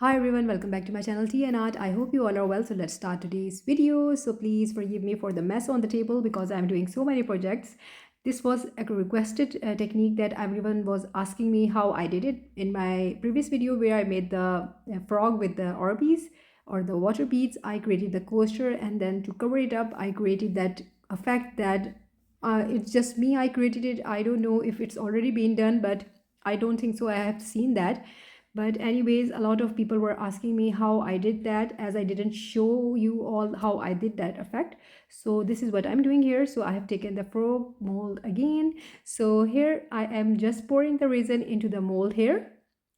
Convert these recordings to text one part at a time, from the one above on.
Hi everyone, welcome back to my channel Tea&Art. I hope you all are well. So let's start today's video. So please forgive me for the mess on the table because I'm doing so many projects. This was a requested technique that everyone was asking me how I did it. In my previous video where I made the frog with the Orbeez or the water beads, I created the coaster, and then to cover it up I created that effect that it's just me. I created it. I don't know if it's already been done, but I don't think so. I have seen that. But anyways, a lot of people were asking me how I did that, as I didn't show you all how I did that effect. So this is what I'm doing here. So I have taken the frog mold again. So here I am just pouring the resin into the mold here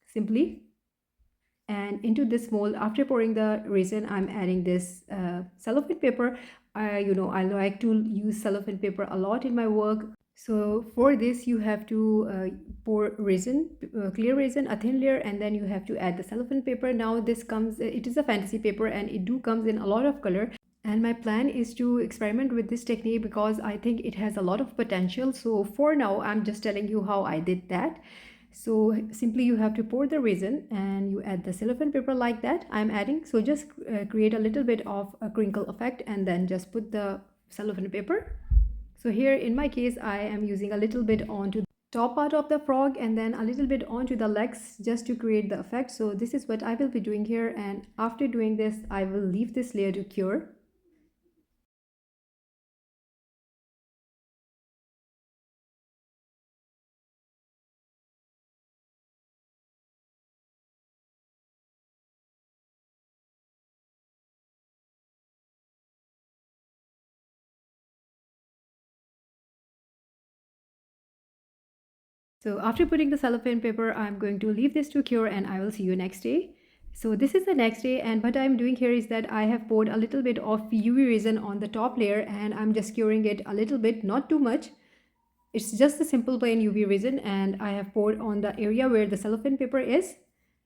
simply, and into this mold. After pouring the resin, I'm adding this cellophane paper. I like to use cellophane paper a lot in my work. So for this you have to pour resin, clear resin, a thin layer, and then you have to add the cellophane paper. Now this comes, it is a fantasy paper and it do comes in a lot of color, and my plan is to experiment with this technique because I think it has a lot of potential. So for now I'm just telling you how I did that. So simply you have to pour the resin and you add the cellophane paper like that I'm adding. So just create a little bit of a crinkle effect and then just put the cellophane paper. So here in my case I am using a little bit onto the top part of the frog and then a little bit onto the legs just to create the effect. So this is what I will be doing here, and after doing this I will leave this layer to cure. So after putting the cellophane paper, I'm going to leave this to cure and I will see you next day. So this is the next day, and what I'm doing here is that I have poured a little bit of UV resin on the top layer and I'm just curing it a little bit, not too much. It's just a simple plain UV resin, and I have poured on the area where the cellophane paper is.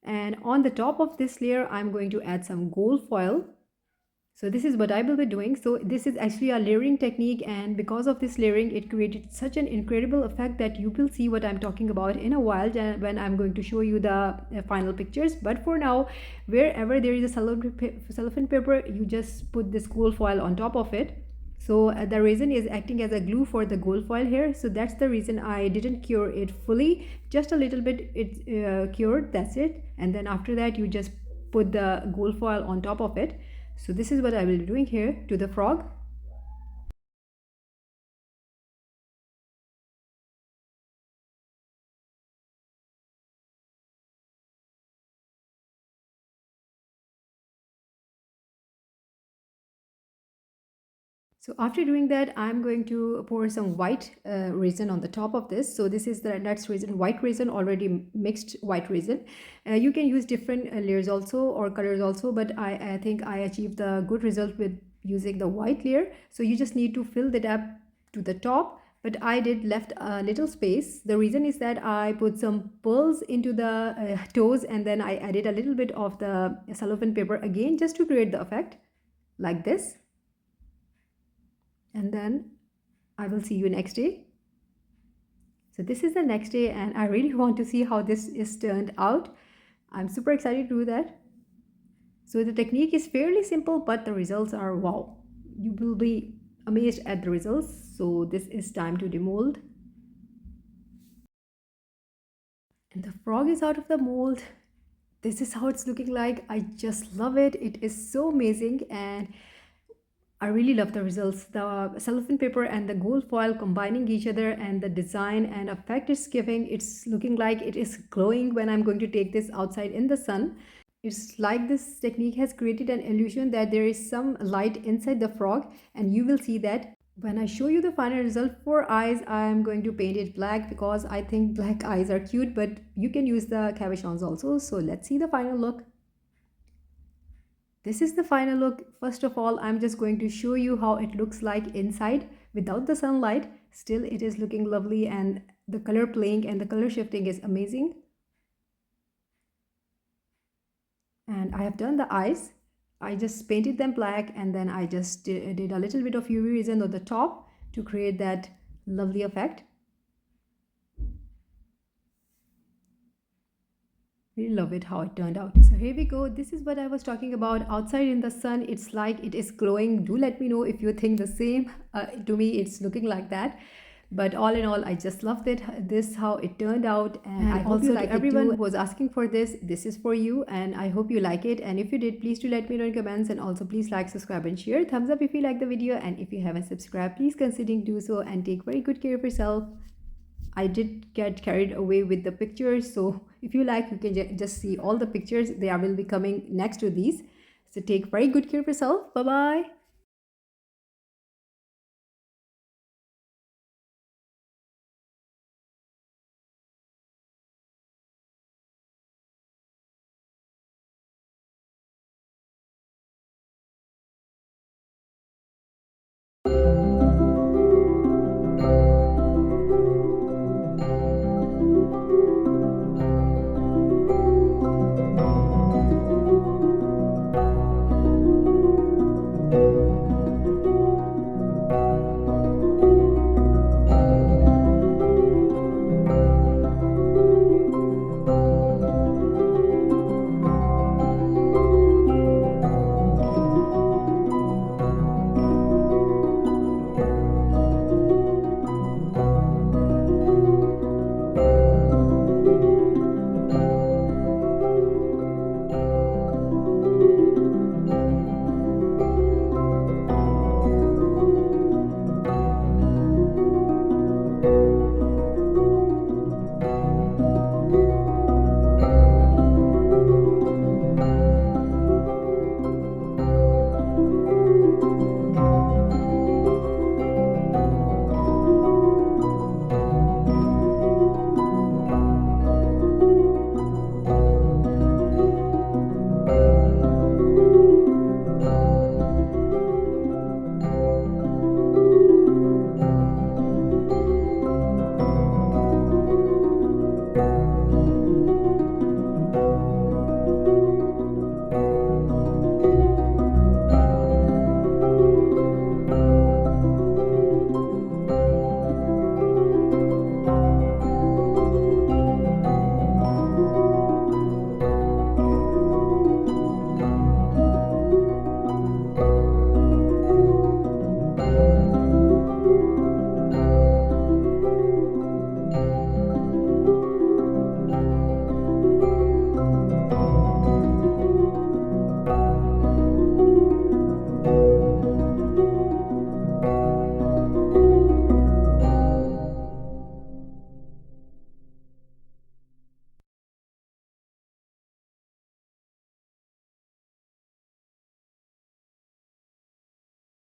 And on the top of this layer, I'm going to add some gold foil. So this is what I will be doing. So this is actually a layering technique, and because of this layering it created such an incredible effect that you will see what I'm talking about in a while when I'm going to show you the final pictures. But for now, wherever there is a cellophane paper, you just put this gold foil on top of it. So the resin is acting as a glue for the gold foil here. So that's the reason I didn't cure it fully, just a little bit it cured, that's it. And then after that you just put the gold foil on top of it. So this is what I will be doing here to the frog. So after doing that, I'm going to pour some white resin on the top of this. So this is the nuts resin, white resin, already mixed white resin. You can use different layers also or colors also, but I think I achieved the good result with using the white layer. So you just need to fill that up to the top, but I did left a little space. The reason is that I put some pearls into the toes, and then I added a little bit of the cellophane paper again just to create the effect like this. And then I will see you next day. So this is the next day and I really want to see how this is turned out. I'm super excited to do that. So the technique is fairly simple, but the results are wow. You will be amazed at the results. So this is time to demold. And the frog is out of the mold. This is how it's looking like. I just love it. It is so amazing, and I really love the results. The cellophane paper and the gold foil combining each other, and the design and effect it's giving, it's looking like it is glowing when I'm going to take this outside in the sun. It's like this technique has created an illusion that there is some light inside the frog, and you will see that when I show you the final result. For eyes, I'm going to paint it black because I think black eyes are cute, but you can use the cabochons also. So let's see the final look. This is the final look. First of all, I'm just going to show you how it looks like inside without the sunlight. Still, it is looking lovely, and the color playing and the color shifting is amazing. And I have done the eyes. I just painted them black, and then I just did a little bit of UV resin on the top to create that lovely effect. Really love it how it turned out. So here we go. This is what I was talking about. Outside in the sun, it's like it is glowing. Do let me know if you think the same. To me, it's looking like that. But all in all, I just loved it. This how it turned out, and I hope you like everyone who was asking for this. This is for you, and I hope you like it. And if you did, please do let me know in comments. And also, please like, subscribe, and share. Thumbs up if you like the video. And if you haven't subscribed, please consider do so. And take very good care of yourself. I did get carried away with the pictures, so if you like, you can just see all the pictures. They will be coming next to these. So take very good care of yourself. Bye bye.